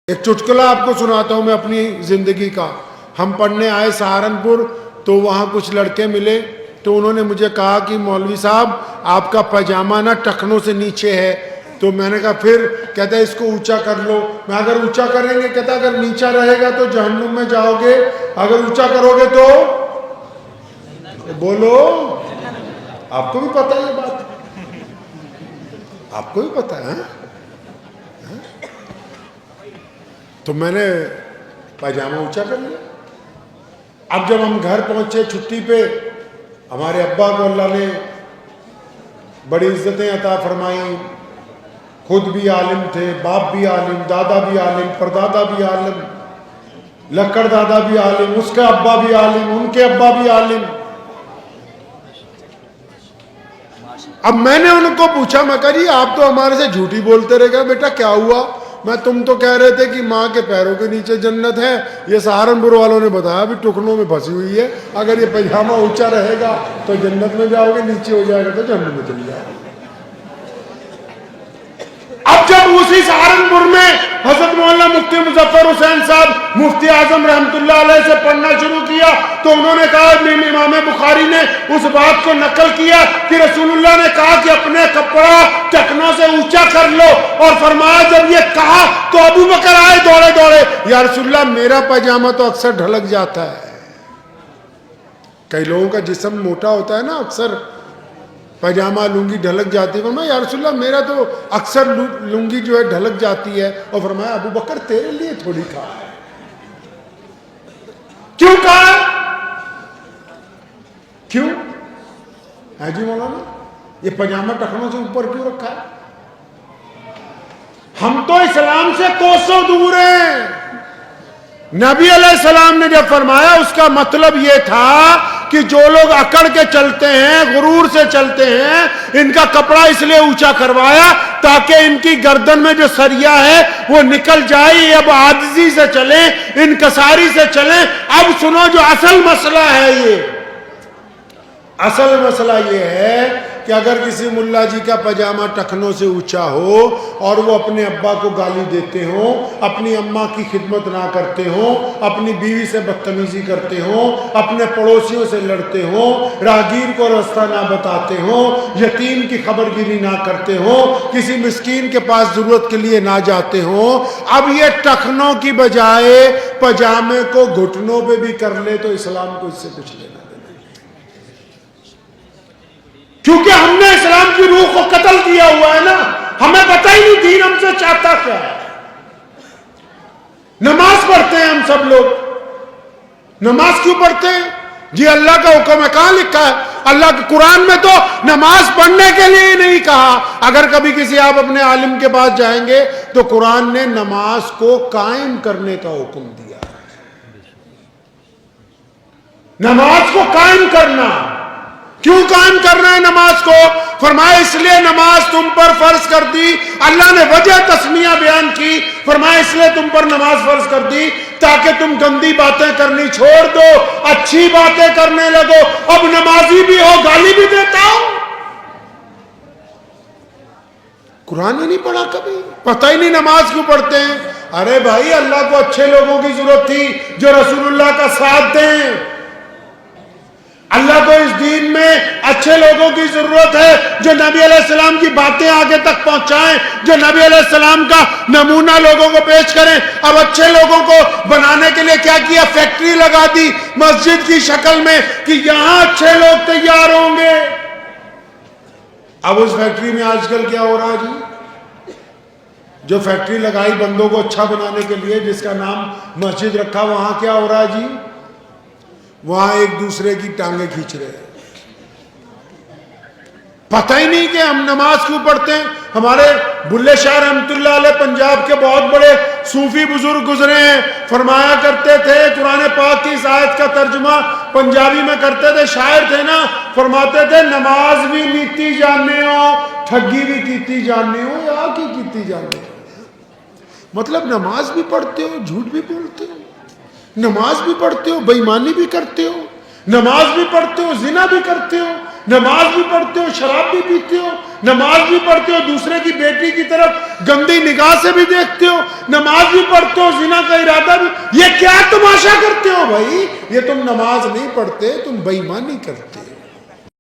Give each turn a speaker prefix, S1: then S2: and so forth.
S1: ایک چٹکلا آپ کو سناتا ہوں میں اپنی زندگی کا. ہم پڑھنے آئے سہارنپور تو وہاں کچھ لڑکے ملے تو انہوں نے مجھے کہا کہ مولوی صاحب آپ کا پاجامہ نا ٹخنوں سے نیچے ہے. تو میں نے کہا پھر؟ کہتا ہے اس کو اونچا کر لو. میں اگر اونچا کریں گے کہتا اگر نیچا رہے گا تو جہنم میں جاؤ گے, اگر اونچا کرو گے تو بولو. آپ کو بھی پتہ ہے یہ بات, آپ کو بھی پتہ ہے. تو میں نے پاجامہ اونچا کر لیا. اب جب ہم گھر پہنچے چھٹی پہ, ہمارے ابا کو اللہ نے بڑی عزتیں عطا فرمائیں, خود بھی عالم تھے, باپ بھی عالم, دادا بھی عالم, پردادا بھی عالم, لکڑ دادا بھی عالم, اس کے ابا بھی عالم, ان کے ابا بھی عالم. اب میں نے ان کو پوچھا, میں کہا جی آپ تو ہمارے سے جھوٹی بولتے رہے گا, بیٹا کیا ہوا؟ میں تم تو کہہ رہے تھے کہ ماں کے پیروں کے نیچے جنت ہے, یہ سہارنپور والوں نے بتایا بھی ٹکنوں میں پھنسی ہوئی ہے, اگر یہ پاجامہ اونچا رہے گا تو جنت میں جاؤ گے, نیچے ہو جائے گا تو جہنم میں چلی جاؤ گے. اب جب اسی سہارنپور میں حضرت مولانا مفتی مظفر حسین صاحب مفتی اعظم رحمۃ اللہ علیہ سے پڑھنا شروع کیا تو انہوں نے کہا, امام بخاری نے اس بات کو نقل کیا کہ رسول اللہ نے کہا کہ اپنے کپڑا ٹکنوں سے اونچا کر لو, اور فرمایا جب یہ کہا تو ابو بکر آئے دوڑے دوڑے, یا رسول اللہ میرا پاجامہ تو اکثر ڈھلک جاتا ہے. کئی لوگوں کا جسم موٹا ہوتا ہے نا, اکثر پاجامہ لنگی ڈھلک جاتی ہے. فرمایا یا رسول اللہ میرا تو اکثر لنگی جو ہے ڈھلک جاتی ہے. اور فرمایا ابو بکر تیرے لیے تھوڑی کہا ہے. کیوں کہا؟ کیوں ہے جی مولانا یہ پاجامہ ٹخنوں سے اوپر کیوں رکھا ہے؟ ہم تو اسلام سے کوسوں دور ہیں. نبی علیہ السلام نے جب فرمایا اس کا مطلب یہ تھا کہ جو لوگ اکڑ کے چلتے ہیں, غرور سے چلتے ہیں, ان کا کپڑا اس لیے اونچا کروایا تاکہ ان کی گردن میں جو سریا ہے وہ نکل جائے. اب عاجزی سے چلیں, انکساری سے چلیں. اب سنو جو اصل مسئلہ ہے, یہ اصل مسئلہ یہ ہے کہ اگر کسی ملا جی کا پاجامہ ٹخنوں سے اونچا ہو اور وہ اپنے ابا کو گالی دیتے ہوں, اپنی اماں کی خدمت نہ کرتے ہوں, اپنی بیوی سے بدتمیزی کرتے ہوں, اپنے پڑوسیوں سے لڑتے ہوں, راہگیر کو راستہ نہ بتاتے ہوں, یتیم کی خبر گیری نہ کرتے ہوں, کسی مسکین کے پاس ضرورت کے لیے نہ جاتے ہوں, اب یہ ٹخنوں کی بجائے پاجامے کو گھٹنوں پہ بھی کر لے تو اسلام کو اس سے کچھ لینا. کیونکہ ہم نے اسلام کی روح کو قتل کیا ہوا ہے نا, ہمیں پتہ ہی نہیں دین ہم سے چاہتا کیا ہے. نماز پڑھتے ہیں ہم سب لوگ, نماز کیوں پڑھتے ہیں جی؟ اللہ کا حکم ہے. کہاں لکھا ہے؟ اللہ کے قرآن میں تو نماز پڑھنے کے لیے ہی نہیں کہا. اگر کبھی کسی آپ اپنے عالم کے پاس جائیں گے تو قرآن نے نماز کو قائم کرنے کا حکم دیا. نماز کو قائم کرنا. کیوں قائم کرنا ہے نماز کو؟ فرمایا اس لیے نماز تم پر فرض کر دی. اللہ نے وجہ تسمیہ بیان کی, فرمایا اس لیے تم پر نماز فرض کر دی تاکہ تم گندی باتیں کرنی چھوڑ دو, اچھی باتیں کرنے لگو. اب نمازی بھی ہو, گالی بھی دیتا ہو. قرآن ہی نہیں پڑھا کبھی, پتہ ہی نہیں نماز کیوں پڑھتے ہیں. ارے بھائی اللہ کو اچھے لوگوں کی ضرورت تھی جو رسول اللہ کا ساتھ دیں. اللہ کو اس دین میں اچھے لوگوں کی ضرورت ہے جو نبی علیہ السلام کی باتیں آگے تک پہنچائیں, جو نبی علیہ السلام کا نمونہ لوگوں کو پیش کریں. اب اچھے لوگوں کو بنانے کے لیے کیا کیا؟ فیکٹری لگا دی مسجد کی شکل میں کہ یہاں اچھے لوگ تیار ہوں گے. اب اس فیکٹری میں آج کل کیا ہو رہا ہے جی؟ جو فیکٹری لگائی بندوں کو اچھا بنانے کے لیے, جس کا نام مسجد رکھا, وہاں کیا ہو رہا ہے جی؟ وہاں ایک دوسرے کی ٹانگیں کھینچ رہے ہیں. پتہ ہی نہیں کہ ہم نماز کیوں پڑھتے ہیں. ہمارے بلے شاہ رحمۃ اللہ علیہ پنجاب کے بہت بڑے صوفی بزرگ گزرے ہیں, فرمایا کرتے تھے, قرآن پاک کی اس آیت کا ترجمہ پنجابی میں کرتے تھے, شاعر تھے نا, فرماتے تھے نماز بھی نیتی جاننے ہو, ٹھگی بھی کیتی جاننے ہو, یا کی کیتی جاننے ہو. مطلب نماز بھی پڑھتے ہو, جھوٹ بھی بولتے ہو, نماز بھی پڑھتے ہو, بے ایمانی بھی کرتے ہو, نماز بھی پڑھتے ہو, زنا بھی کرتے ہو, نماز بھی پڑھتے ہو, شراب بھی پیتے ہو, نماز بھی پڑھتے ہو, دوسرے کی بیٹی کی طرف گندی نگاہ سے بھی دیکھتے ہو, نماز بھی پڑھتے ہو, زنا کا ارادہ بھی. یہ کیا تماشا کرتے ہو بھائی؟ یہ تم نماز نہیں پڑھتے, تم بے ایمانی کرتے.